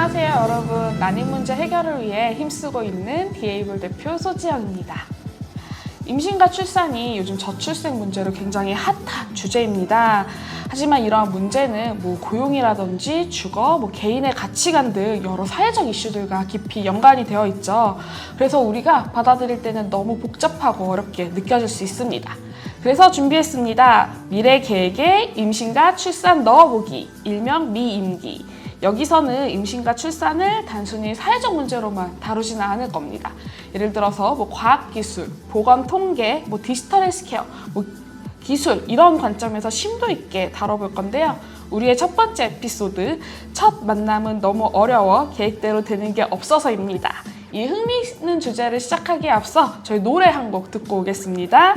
안녕하세요 여러분. 난임 문제 해결을 위해 힘쓰고 있는 디에이블 대표 소지영입니다. 임신과 출산이 요즘 저출생 문제로 굉장히 핫한 주제입니다. 하지만 이러한 문제는 고용이라든지 주거, 개인의 가치관 등 여러 사회적 이슈들과 깊이 연관이 되어 있죠. 그래서 우리가 받아들일 때는 너무 복잡하고 어렵게 느껴질 수 있습니다. 그래서 준비했습니다. 미래 계획에 임신과 출산 넣어보기, 일명 미임기. 여기서는 임신과 출산을 단순히 사회적 문제로만 다루지는 않을 겁니다. 예를 들어서 과학기술, 보건 통계, 디지털 헬스케어, 기술 이런 관점에서 심도 있게 다뤄볼 건데요. 우리의 첫 번째 에피소드, 첫 만남은 너무 어려워 계획대로 되는 게 없어서입니다. 이 흥미있는 주제를 시작하기에 앞서 저희 노래 한 곡 듣고 오겠습니다.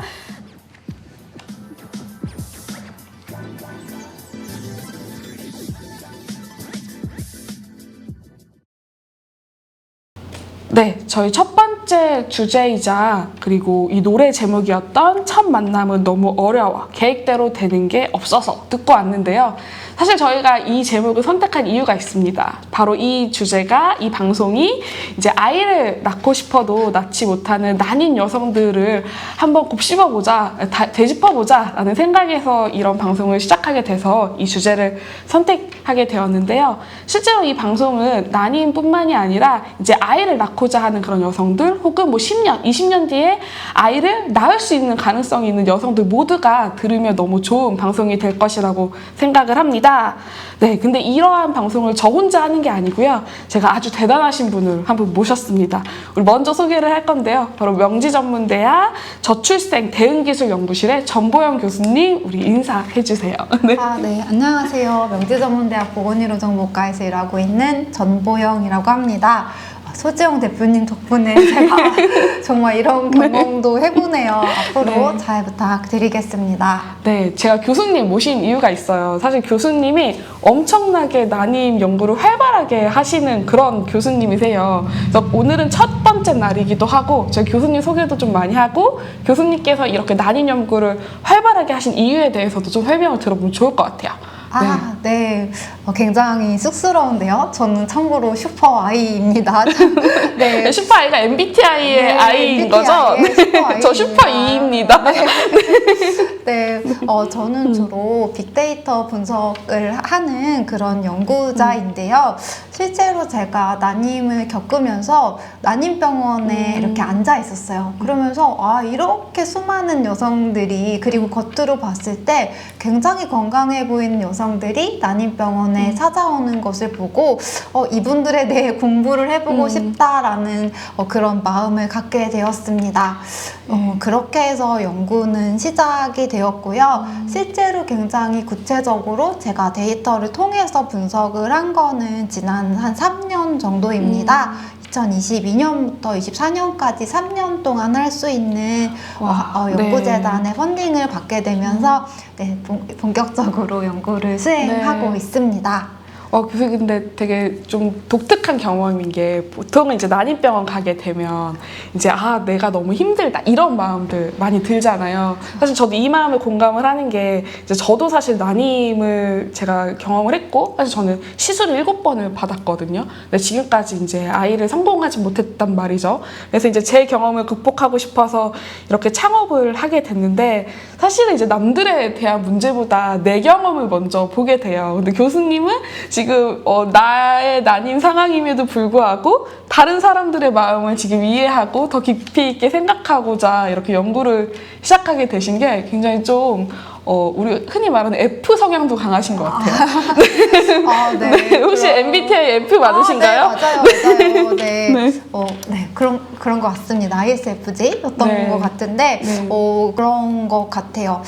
네, 저희 첫 번째 주제이자 그리고 이 노래 제목이었던 첫 만남은 너무 어려워 계획대로 되는 게 없어서 듣고 왔는데요. 사실 저희가 이 제목을 선택한 이유가 있습니다. 바로 이 주제가, 이 방송이 이제 아이를 낳고 싶어도 낳지 못하는 난임 여성들을 한번 곱씹어보자, 되짚어보자 라는 생각에서 이런 방송을 시작하게 돼서 이 주제를 선택하게 되었는데요. 실제로 이 방송은 난임뿐만이 아니라 이제 아이를 낳고자 하는 그런 여성들 혹은 10년, 20년 뒤에 아이를 낳을 수 있는 가능성이 있는 여성들 모두가 들으면 너무 좋은 방송이 될 것이라고 생각을 합니다. 네, 근데 이러한 방송을 저 혼자 하는 게 아니고요. 제가 아주 대단하신 분을 한 분 모셨습니다. 우리 먼저 소개를 할 건데요. 바로 명지전문대학 저출생 대응기술연구실의 전보영 교수님, 우리 인사해 주세요. 네. 네, 안녕하세요. 명지전문대학 보건의료정보과에서 일하고 있는 전보영이라고 합니다. 소지영 대표님 덕분에 제가 정말 이런 경험도 해보네요. 앞으로 잘 부탁드리겠습니다. 네, 제가 교수님 모신 이유가 있어요. 사실 교수님이 엄청나게 난임 연구를 활발하게 하시는 그런 교수님이세요. 그래서 오늘은 첫 번째 날이기도 하고 저희 교수님 소개도 좀 많이 하고 교수님께서 이렇게 난임 연구를 활발하게 하신 이유에 대해서도 좀 설명을 들어보면 좋을 것 같아요. 네. 굉장히 쑥스러운데요. 저는 참고로 슈퍼 아이입니다. 네. 슈퍼 아이가 MBTI의 아이인 거죠? 저 슈퍼 E입니다. 네. 저는 주로 빅데이터 분석을 하는 그런 연구자인데요. 실제로 제가 난임을 겪으면서 난임병원에 이렇게 앉아 있었어요. 그러면서 이렇게 수많은 여성들이, 그리고 겉으로 봤을 때 굉장히 건강해 보이는 여성들이 난임병원에 찾아오는 것을 보고 이분들에 대해 공부를 해보고 싶다라는 그런 마음을 갖게 되었습니다. 그렇게 해서 연구는 시작이 되었고요. 실제로 굉장히 구체적으로 제가 데이터를 통해서 분석을 한 거는 지난 한 3년 정도입니다. 2022년부터 24년까지 3년 동안 할 수 있는 연구재단의 펀딩을 받게 되면서 본격적으로 연구를 수행하고 있습니다. 교수님 근데 되게 좀 독특한 경험인 게 보통은 이제 난임병원 가게 되면 이제 내가 너무 힘들다 이런 마음들 많이 들잖아요. 사실 저도 이 마음을 공감을 하는 게 이제 저도 사실 난임을 제가 경험을 했고 사실 저는 시술을 7번을 받았거든요. 근데 지금까지 이제 아이를 성공하지 못했단 말이죠. 그래서 이제 제 경험을 극복하고 싶어서 이렇게 창업을 하게 됐는데 사실은 이제 남들에 대한 문제보다 내 경험을 먼저 보게 돼요. 근데 교수님은 지금 나의 난임 상황임에도 불구하고 다른 사람들의 마음을 지금 이해하고 더 깊이 있게 생각하고자 이렇게 연구를 시작하게 되신 게 굉장히 좀 우리 흔히 말하는 F 성향도 강하신 것 같아요. 네. 혹시 MBTI F 맞으신가요? 네, 맞아요. 네. 그런 것 같습니다. ISFJ였던 것 같은데, 그런 것 같아요.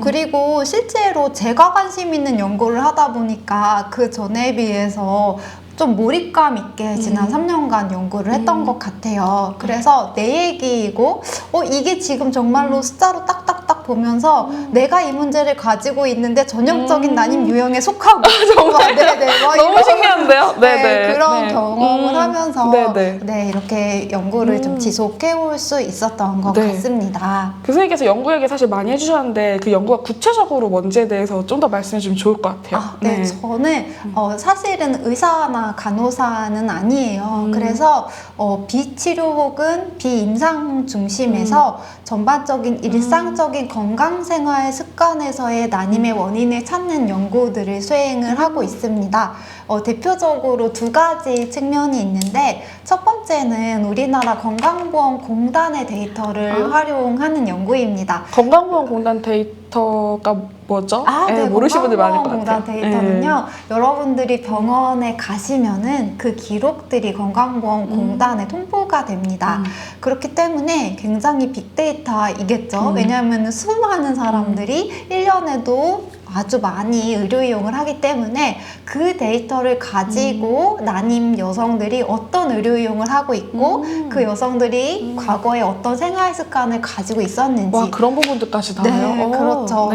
그리고 실제로 제가 관심 있는 연구를 하다 보니까 그 전에 비해서 좀 몰입감 있게 지난 3년간 연구를 했던 것 같아요. 그래서 내 얘기이고 이게 지금 정말로 숫자로 딱딱딱 딱 보면서 내가 이 문제를 가지고 있는데 전형적인 난임 유형에 속하고 정말 너무 신기한데요? 네, 그런 경험을 하면서 네네. 이렇게 연구를 좀 지속해올 수 있었던 것 같습니다. 교수님께서 연구 얘기 사실 많이 해주셨는데 그 연구가 구체적으로 뭔지에 대해서 좀 더 말씀해 주면 좋을 것 같아요. 저는 사실은 의사나 간호사는 아니에요. 그래서 비치료 혹은 비임상 중심에서 전반적인 일상적인 건강생활 습관에서의 난임의 원인을 찾는 연구들을 수행을 하고 있습니다. 대표적으로 두 가지 측면이 있는데 첫 번째는 우리나라 건강보험공단의 데이터를 활용하는 연구입니다. 건강보험공단 데이터가 뭐죠? 네, 모르시는 분들 많을 것 같아요. 건강보험공단 데이터는요. 여러분들이 병원에 가시면은 그 기록들이 건강보험공단에 통보가 됩니다. 그렇기 때문에 굉장히 빅데이터이겠죠. 왜냐하면 수많은 사람들이 1년에도 아주 많이 의료 이용을 하기 때문에 그 데이터를 가지고 난임 여성들이 어떤 의료 이용을 하고 있고 그 여성들이 과거에 어떤 생활 습관을 가지고 있었는지 와, 그런 부분들까지 나와요? 네, 그렇죠.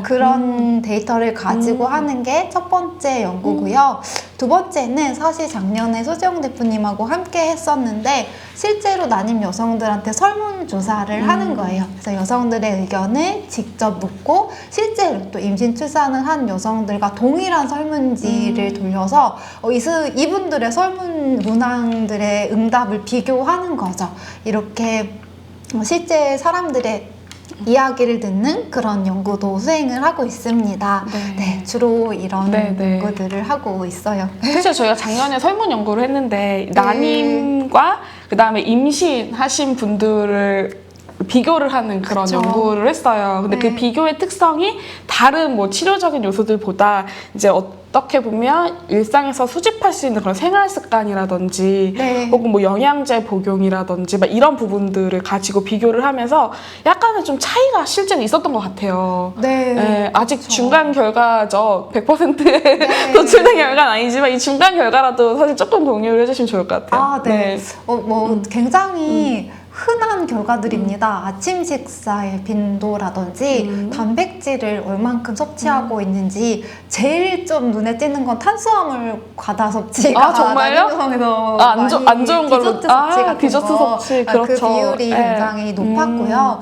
그런 데이터를 가지고 하는 게 첫 번째 연구고요. 두 번째는 사실 작년에 소지영 대표님하고 함께 했었는데 실제로 난임 여성들한테 설문조사를 하는 거예요. 그래서 여성들의 의견을 직접 묻고 실제로 또 임신 출산을 한 여성들과 동일한 설문지를 돌려서 이분들의 설문 문항들의 응답을 비교하는 거죠. 이렇게 실제 사람들의 이야기를 듣는 그런 연구도 수행을 하고 있습니다. 주로 이런 연구들을 하고 있어요. 사실 저희가 작년에 설문 연구를 했는데 난임과 그 다음에 임신하신 분들을 비교를 하는 그런 연구를 했어요. 근데 그 비교의 특성이 다른 뭐 치료적인 요소들보다 이제 어떻게 보면 일상에서 수집할 수 있는 그런 생활 습관이라든지 혹은 뭐 영양제 복용이라든지 막 이런 부분들을 가지고 비교를 하면서 약간은 좀 차이가 실제로 있었던 것 같아요. 아직 중간 결과죠. 100%의 도출된 결과는 아니지만 이 중간 결과라도 사실 조금 공유를 해주시면 좋을 것 같아요. 굉장히 흔한 결과들입니다. 아침 식사의 빈도라든지 단백질을 얼만큼 섭취하고 있는지 제일 좀 눈에 띄는 건 탄수화물 과다 섭취가 정말요? 난임 여성에서 안 좋은 걸로 디저트 섭취 같은 디저트 섭취 그렇죠. 그 비율이 굉장히 높았고요.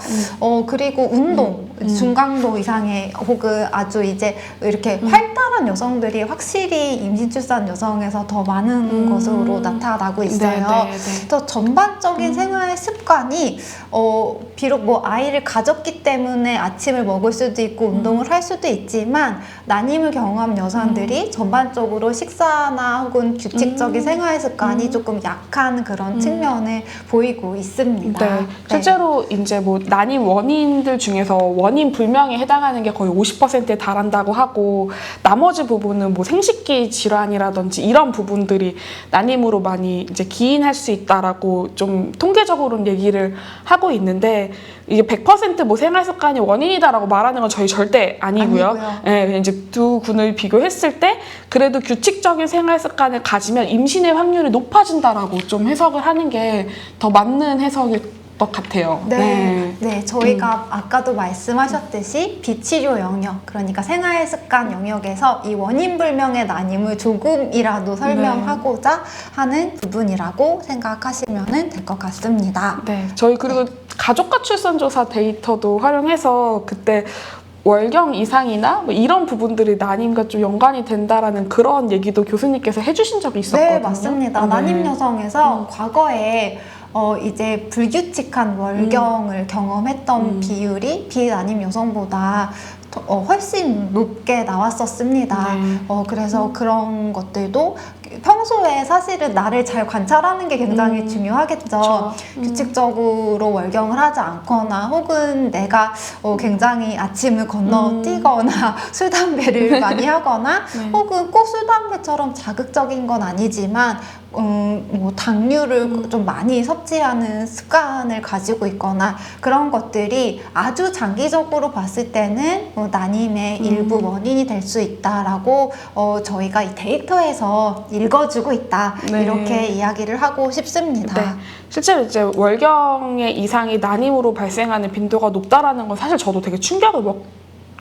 그리고 운동 중강도 이상의 혹은 아주 이제 이렇게 활달한 여성들이 확실히 임신 출산 여성에서 더 많은 것으로 나타나고 있어요. 그래서 전반적인 생활 습관이 비록 뭐 아이를 가졌기 때문에 아침을 먹을 수도 있고 운동을 할 수도 있지만 난임을 경험한 여성들이 전반적으로 식사나 혹은 규칙적인 생활 습관이 조금 약한 그런 측면을 보이고 있습니다. 실제로 이제 뭐 난임 원인들 중에서 원인 불명에 해당하는 게 거의 50%에 달한다고 하고 나머지 부분은 뭐 생식기 질환이라든지 이런 부분들이 난임으로 많이 이제 기인할 수 있다라고 좀 통계적으로는 얘기를 하고 있는데 이게 100% 생활 습관이 원인이다라고 말하는 건 저희 절대 아니고요. 그냥 이제 두 군을 비교했을 때 그래도 규칙적인 생활 습관을 가지면 임신의 확률이 높아진다라고 좀 해석을 하는 게 더 맞는 해석일 것 같아요. 저희가 아까도 말씀하셨듯이 비치료 영역, 그러니까 생활 습관 영역에서 이 원인 불명의 난임을 조금이라도 설명하고자 하는 부분이라고 생각하시면 될 것 같습니다. 저희 그리고 가족과 출산조사 데이터도 활용해서 그때 월경 이상이나 뭐 이런 부분들이 난임과 좀 연관이 된다라는 그런 얘기도 교수님께서 해주신 적이 있었거든요. 맞습니다. 난임 여성에서 과거에 이제 불규칙한 월경을 경험했던 비율이 비난임 여성보다 훨씬 높게 나왔었습니다. 그래서 그런 것들도 평소에 사실은 나를 잘 관찰하는 게 굉장히 중요하겠죠. 규칙적으로 월경을 하지 않거나 혹은 내가 굉장히 아침을 건너뛰거나 술, 담배를 많이 하거나 혹은 꼭 술, 담배처럼 자극적인 건 아니지만 뭐 당류를 좀 많이 섭취하는 습관을 가지고 있거나 그런 것들이 아주 장기적으로 봤을 때는 난임의 일부 원인이 될 수 있다라고 저희가 이 데이터에서 읽어주고 있다. 네. 이렇게 이야기를 하고 싶습니다. 네. 실제로 이제 월경의 이상이 난임으로 발생하는 빈도가 높다라는 건 사실 저도 되게 충격을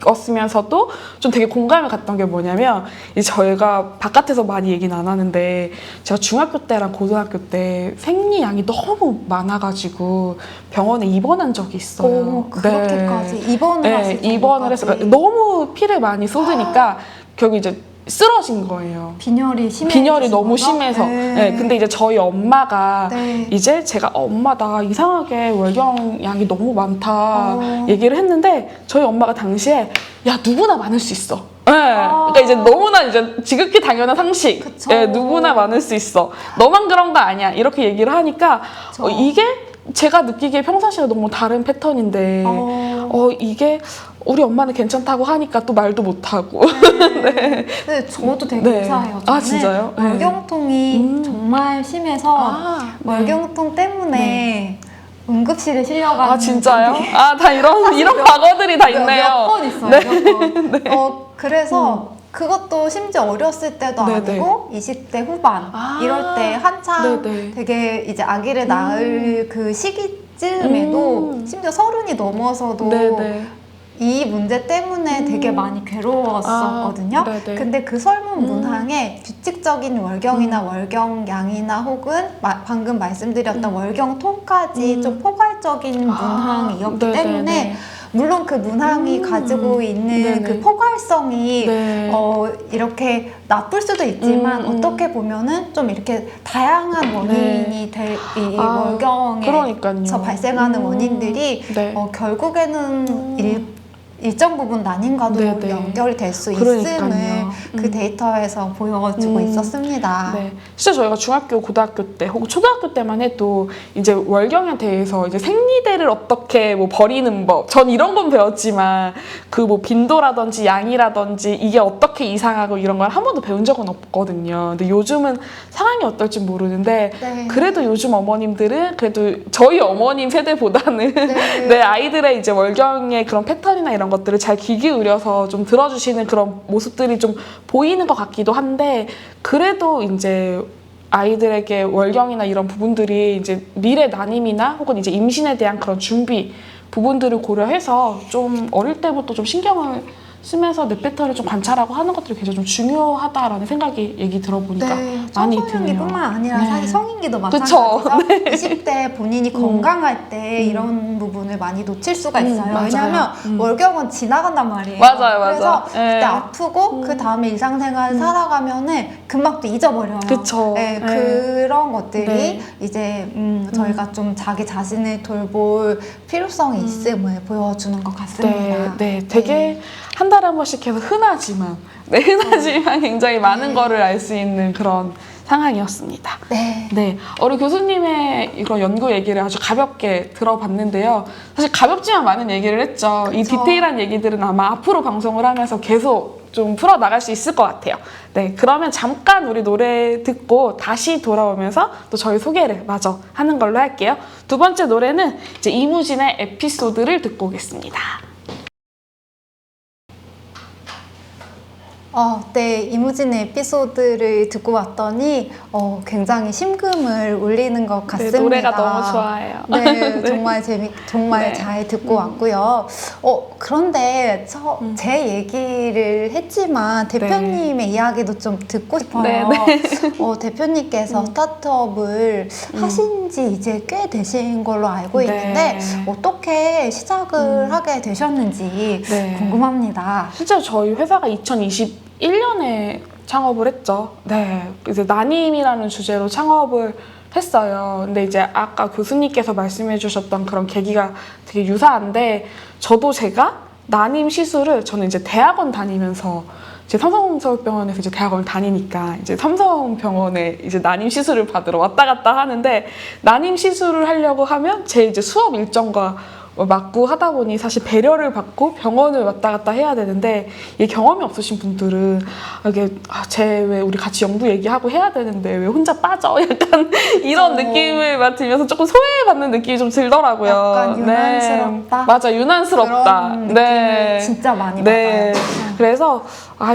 먹었으면서도 좀 되게 공감을 갔던 게 뭐냐면, 이제 저희가 바깥에서 많이 얘기는 안 하는데 제가 중학교 때랑 고등학교 때 생리양이 너무 많아가지고 병원에 입원한 적이 있어요. 그렇게까지 입원을 하실 네, 입원을 해서 너무 피를 많이 쏟으니까 결국 이제 쓰러진 거예요. 빈혈이 너무 심해서. 네, 근데 이제 저희 엄마가 이제 제가 엄마 나 이상하게 월경 양이 너무 많다 얘기를 했는데, 저희 엄마가 당시에 야 누구나 많을 수 있어. 네, 그러니까 이제 너무나 이제 지극히 당연한 상식. 네, 누구나 많을 수 있어. 너만 그런 거 아니야. 이렇게 얘기를 하니까 이게 제가 느끼기에 평상시와 너무 다른 패턴인데 이게 우리 엄마는 괜찮다고 하니까 또 말도 못하고. 네. 네, 저도 되게 유사해요. 아, 진짜요? 월경통이 정말 심해서 월경통 때문에 응급실에 실려가는. 아, 진짜요? 다 이런 과거들이 다 있네요. 몇 번 있어요. 몇 번. 그래서 그것도 심지어 어렸을 때도 아니고 20대 후반 이럴 때 한참 되게 이제 아기를 낳을 그 시기쯤에도 심지어 30이 넘어서도 이 문제 때문에 되게 많이 괴로웠었거든요. 근데 그 설문 문항에 규칙적인 월경이나 월경량이나 혹은 방금 말씀드렸던 월경통까지 좀 포괄적인 문항이었기 때문에 물론 그 문항이 가지고 있는 그 포괄성이 이렇게 나쁠 수도 있지만 어떻게 보면은 좀 이렇게 다양한 원인이 될 이 월경에서 발생하는 원인들이 결국에는 일정 부분 난임과도 연결이 될 수 있음을 그 데이터에서 보여주고 있었습니다. 네. 진짜 저희가 중학교, 고등학교 때 혹은 초등학교 때만 해도 이제 월경에 대해서 이제 생리대를 어떻게 뭐 버리는 법, 전 이런 건 배웠지만 그 뭐 빈도라든지 양이라든지 이게 어떻게 이상하고 이런 걸 한 번도 배운 적은 없거든요. 근데 요즘은 상황이 어떨지 모르는데 그래도 요즘 어머님들은 그래도 저희 어머님 세대보다는 내 아이들의 이제 월경의 그런 패턴이나 이런 것들을 잘 귀 기울여서 좀 들어주시는 그런 모습들이 좀 보이는 것 같기도 한데, 그래도 이제 아이들에게 월경이나 이런 부분들이 이제 미래 난임이나 혹은 이제 임신에 대한 그런 준비 부분들을 고려해서 좀 어릴 때부터 좀 신경을 쓰면서 내 패턴을 좀 관찰하고 하는 것들이 굉장히 좀 중요하다라는 생각이 얘기 들어보니까 많이 드네요. 청소년기뿐만 아니라 사실 성인기도 마찬가지죠. 20대 본인이 건강할 때 이런 부분을 많이 놓칠 수가 있어요. 왜냐하면 월경은 지나간단 말이에요. 그래서 그때 아프고 그 다음에 일상생활 살아가면은 금방 또 잊어버려요. 그런 것들이 이제 저희가 좀 자기 자신을 돌볼 필요성이 있음을 보여주는 것 같습니다. 되게 한 달에 한 번씩 해서 흔하지만 굉장히 많은 거를 알 수 있는 그런 상황이었습니다. 우리 교수님의 이런 연구 얘기를 아주 가볍게 들어봤는데요. 사실 가볍지만 많은 얘기를 했죠. 이 디테일한 얘기들은 아마 앞으로 방송을 하면서 계속 좀 풀어나갈 수 있을 것 같아요. 그러면 잠깐 우리 노래 듣고 다시 돌아오면서 또 저희 소개를 마저 하는 걸로 할게요. 두 번째 노래는 이제 이무진의 에피소드를 듣고 오겠습니다. 이무진의 에피소드를 듣고 왔더니 굉장히 심금을 울리는 것 같습니다. 노래가 너무 좋아요. 정말 잘 듣고 왔고요. 그런데 제 얘기를 했지만 대표님의 이야기도 좀 듣고 싶어요. 대표님께서 스타트업을 하신 지 이제 꽤 되신 걸로 알고 있는데 어떻게 시작을 하게 되셨는지 궁금합니다. 실제로 저희 회사가 2021년에 창업을 했죠. 이제 난임이라는 주제로 창업을 했어요. 근데 이제 아까 교수님께서 말씀해 주셨던 그런 계기가 되게 유사한데, 제가 난임 시술을 저는 이제 대학원 다니면서 제 삼성서울병원에서 이제 대학원을 다니니까 이제 삼성병원에 이제 난임 시술을 받으러 왔다 갔다 하는데, 난임 시술을 하려고 하면 제 이제 수업 일정과 맞고 하다 보니 사실 배려를 받고 병원을 왔다 갔다 해야 되는데 이 경험이 없으신 분들은 이게 쟤 왜 우리 같이 연구 얘기하고 해야 되는데 왜 혼자 빠져? 약간 이런 느낌을 맡으면서 조금 소외받는 느낌이 좀 들더라고요. 약간 유난스럽다. 네. 맞아, 유난스럽다. 그런 느낌을 진짜 많이 받아요. 그래서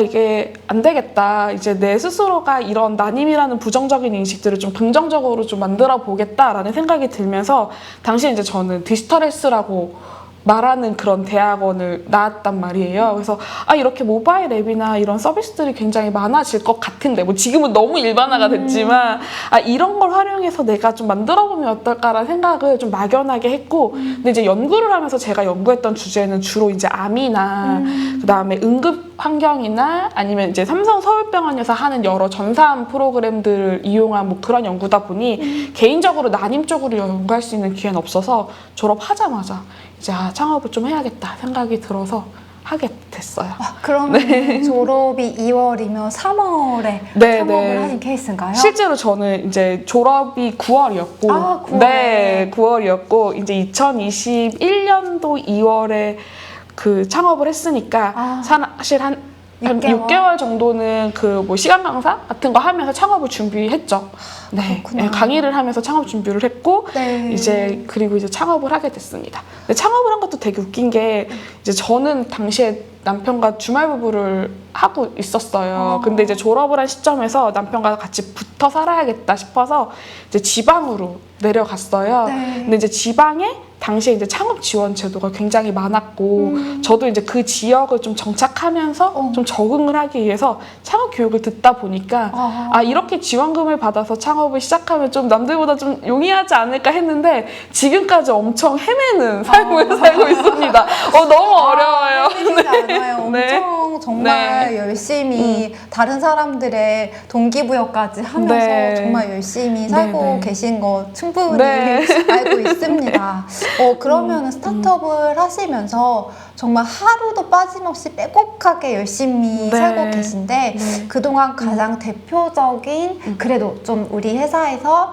이게 안 되겠다. 이제 내 스스로가 이런 난임이라는 부정적인 인식들을 좀 긍정적으로 좀 만들어 보겠다라는 생각이 들면서 당시에 이제 저는 디지털 헬스라고 말하는 그런 대학원을 나왔단 말이에요. 그래서 이렇게 모바일 앱이나 이런 서비스들이 굉장히 많아질 것 같은데 뭐 지금은 너무 일반화가 됐지만 이런 걸 활용해서 내가 좀 만들어보면 어떨까라는 생각을 좀 막연하게 했고 근데 이제 연구를 하면서 제가 연구했던 주제는 주로 이제 암이나 그다음에 응급 환경이나 아니면 이제 삼성 서울병원에서 하는 여러 전산 프로그램들을 이용한 뭐 그런 연구다 보니 개인적으로 난임 쪽으로 연구할 수 있는 기회는 없어서 졸업하자마자 이제 창업을 좀 해야겠다 생각이 들어서 하게 됐어요. 그러면 졸업이 2월이면 3월에 창업을 하신 케이스인가요? 실제로 저는 이제 졸업이 9월이었고 9월에. 네, 9월이었고 이제 2021년도 2월에 그 창업을 했으니까 사실 한 6개월 정도는 그 뭐 시간 강사 같은 거 하면서 창업을 준비했죠. 네, 강의를 하면서 창업 준비를 했고 이제 그리고 이제 창업을 하게 됐습니다. 근데 창업을 한 것도 되게 웃긴 게 이제 저는 당시에 남편과 주말 부부를 하고 있었어요. 근데 이제 졸업을 한 시점에서 남편과 같이 붙어 살아야겠다 싶어서 이제 지방으로 내려갔어요. 근데 이제 지방에 당시에 이제 창업 지원 제도가 굉장히 많았고 저도 이제 그 지역을 좀 정착하면서 좀 적응을 하기 위해서 창업 교육을 듣다 보니까 이렇게 지원금을 받아서 창업을 시작하면 좀 남들보다 좀 용이하지 않을까 했는데 지금까지 엄청 헤매는 삶을 살고 있습니다. 너무 어려워요. 헤매지 않아요. 엄청 정말 열심히 다른 사람들의 동기부여까지 하면서 정말 열심히 살고 계신 거 충분히 알고 있습니다. 그러면 스타트업을 하시면서 정말 하루도 빠짐없이 빼곡하게 열심히 살고 계신데 그동안 가장 대표적인 그래도 좀 우리 회사에서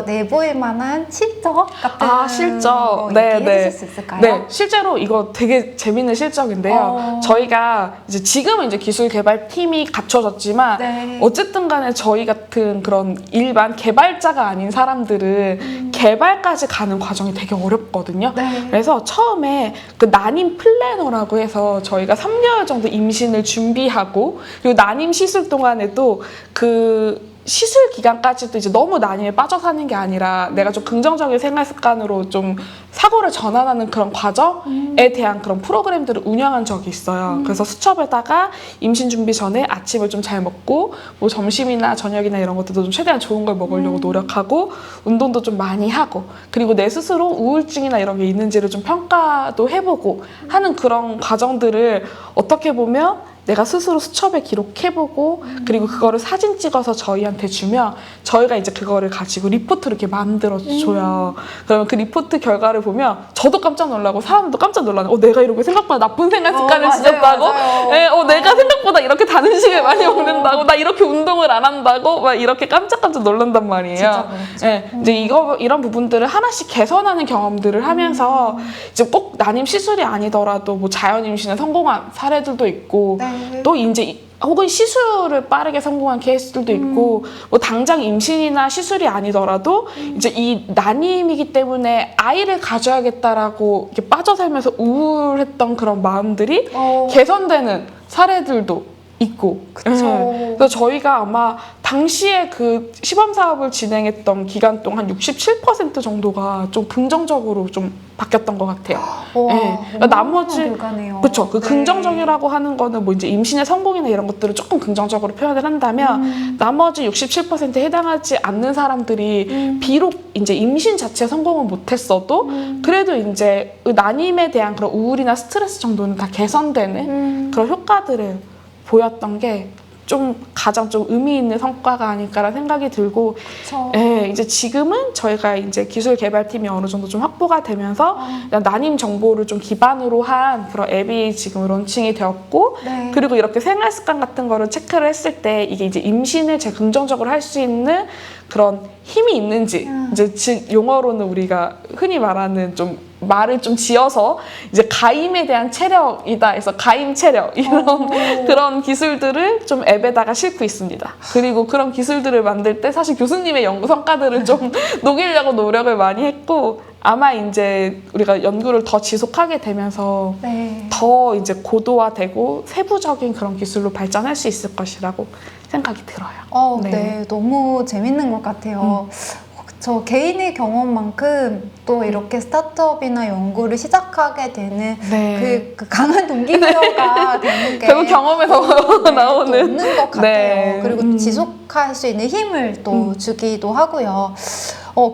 내보일 만한 실적 같은 실적. 거 얘기해 주실 수 있을까요? 네, 실제로 이거 되게 재밌는 실적인데요. 저희가 이제 지금은 이제 기술 개발 팀이 갖춰졌지만 어쨌든 간에 저희 같은 그런 일반 개발자가 아닌 사람들은 개발까지 가는 과정이 되게 어렵거든요. 그래서 처음에 그 난임 플래너라고 해서 저희가 3개월 정도 임신을 준비하고 그리고 난임 시술 동안에도 그 시술 기간까지도 이제 너무 난임에 빠져 사는 게 아니라 내가 좀 긍정적인 생활 습관으로 좀 사고를 전환하는 그런 과정에 대한 그런 프로그램들을 운영한 적이 있어요. 그래서 수첩에다가 임신 준비 전에 아침을 좀 잘 먹고 뭐 점심이나 저녁이나 이런 것들도 좀 최대한 좋은 걸 먹으려고 노력하고 운동도 좀 많이 하고 그리고 내 스스로 우울증이나 이런 게 있는지를 좀 평가도 해보고 하는 그런 과정들을 어떻게 보면 내가 스스로 수첩에 기록해보고 그리고 그거를 사진 찍어서 저희한테 주면 저희가 이제 그거를 가지고 리포트를 이렇게 만들어줘요. 그러면 그 리포트 결과를 보면 저도 깜짝 놀라고 사람도 깜짝 놀라는 내가 이렇게 생각보다 나쁜 생활 습관을 지녔다고 내가 생각보다 이렇게 단 음식을 많이 먹는다고 나 이렇게 운동을 안 한다고 막 이렇게 깜짝깜짝 놀란단 말이에요. 이제 이런 부분들을 하나씩 개선하는 경험들을 하면서 이제 꼭 난임 시술이 아니더라도 뭐 자연 임신에 성공한 사례들도 있고 또 이제 혹은 시술을 빠르게 성공한 케이스들도 있고 뭐 당장 임신이나 시술이 아니더라도 이제 이 난임이기 때문에 아이를 가져야겠다라고 이렇게 빠져 살면서 우울했던 그런 마음들이 개선되는 사례들도 있고 그래서 저희가 아마 당시에 그 시범 사업을 진행했던 기간 동안 67% 정도가 좀 긍정적으로 좀 바뀌었던 것 같아요. 그러니까 나머지 그렇죠. 그 긍정적이라고 하는 거는 뭐 이제 임신의 성공이나 이런 것들을 조금 긍정적으로 표현을 한다면 나머지 67%에 해당하지 않는 사람들이 비록 이제 임신 자체 성공은 못했어도 그래도 이제 난임에 대한 그런 우울이나 스트레스 정도는 다 개선되는 그런 효과들을 보였던 게 좀 가장 좀 의미 있는 성과가 아닐까라는 생각이 들고 이제 지금은 저희가 이제 기술 개발팀이 어느 정도 좀 확보가 되면서 난임 정보를 좀 기반으로 한 그런 앱이 지금 론칭이 되었고 그리고 이렇게 생활 습관 같은 거를 체크를 했을 때 이게 이제 임신을 제일 긍정적으로 할 수 있는 그런 힘이 있는지 이제 즉 용어로는 우리가 흔히 말하는 좀 말을 좀 지어서 이제 가임에 대한 체력이다 해서 가임 체력 이런 그런 기술들을 좀 앱에다가 싣고 있습니다. 그리고 그런 기술들을 만들 때 사실 교수님의 연구 성과들을 좀 녹이려고 노력을 많이 했고 아마 이제 우리가 연구를 더 지속하게 되면서 네. 더 이제 고도화되고 세부적인 그런 기술로 발전할 수 있을 것이라고 생각이 들어요. 네, 너무 재밌는 것 같아요. 저 개인의 경험만큼 또 이렇게 스타트업이나 연구를 시작하게 되는 네. 그 강한 동기부여가 되는 게 결국 경험에서 나오는 또 없는 것 같아요. 네. 그리고 지속할 수 있는 힘을 또 주기도 하고요.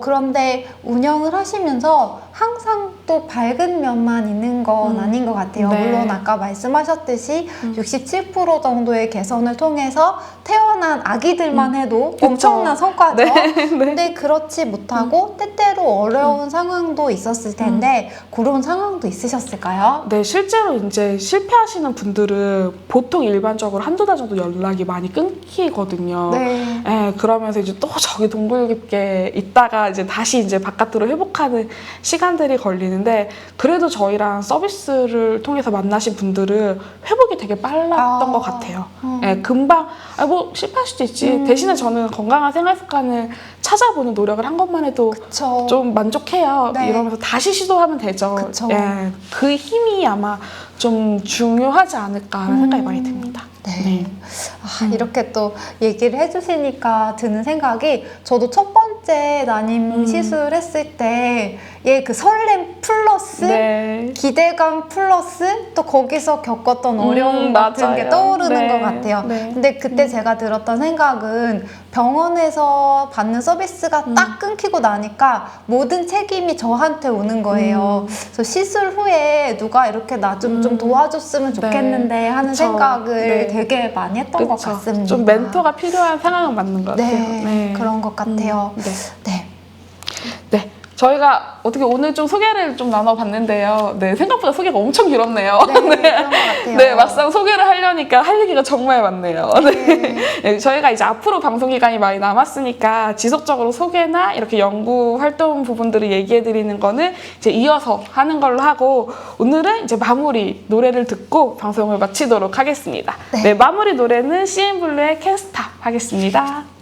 그런데 운영을 하시면서 항상 또 밝은 면만 있는 건 아닌 것 같아요. 네. 물론 아까 말씀하셨듯이 67% 정도의 개선을 통해서 태어난 아기들만 해도 엄청난 성과죠. 네. 근데 그렇지 못하고 때때로 어려운 상황도 있었을 텐데 그런 상황도 있으셨을까요? 네, 실제로 이제 실패하시는 분들은 보통 일반적으로 한두 달 정도 연락이 많이 끊기거든요. 네. 네, 그러면서 이제 또 저기 동굴 깊게 있다가 이제 다시 이제 바깥으로 회복하는 시간들이 걸리는데 그래도 저희랑 서비스를 통해서 만나신 분들은 회복이 되게 빨랐던 것 같아요. 네, 금방 뭐 실패할 수도 있지. 대신에 저는 건강한 생활 습관을 찾아보는 노력을 한 것만 해도 그쵸. 좀 만족해요. 네. 이러면서 다시 시도하면 되죠. 그쵸. 예, 그 힘이 아마 좀 중요하지 않을까라는 생각이 많이 듭니다. 네. 이렇게 또 얘기를 해주시니까 드는 생각이 저도 첫 번째 난임 시술했을 때 그 설렘 플러스 네. 기대감 플러스 또 거기서 겪었던 어려움 같은 맞아요. 게 떠오르는 네. 것 같아요. 네. 근데 그때 제가 들었던 생각은 병원에서 받는 서비스가 딱 끊기고 나니까 모든 책임이 저한테 오는 거예요. 그래서 시술 후에 누가 이렇게 나 좀 도와줬으면 좋겠는데 하는 그쵸. 생각을 네. 되게 많이 했던 것 그쵸. 같습니다. 좀 멘토가 필요한 상황은 맞는 것 같아요. 네, 그런 것 같아요. 네. 네. 네. 저희가 어떻게 오늘 좀 소개를 좀 나눠봤는데요. 네, 생각보다 소개가 엄청 길었네요. 네, 그런 것 같아요. 네, 막상 소개를 하려니까 할 얘기가 정말 많네요. 네. 네, 저희가 이제 앞으로 방송 기간이 많이 남았으니까 지속적으로 소개나 이렇게 연구 활동 부분들을 얘기해드리는 거는 이제 이어서 하는 걸로 하고 오늘은 이제 마무리 노래를 듣고 방송을 마치도록 하겠습니다. 네. 네, 마무리 노래는 CN블루의 Can't Stop 하겠습니다.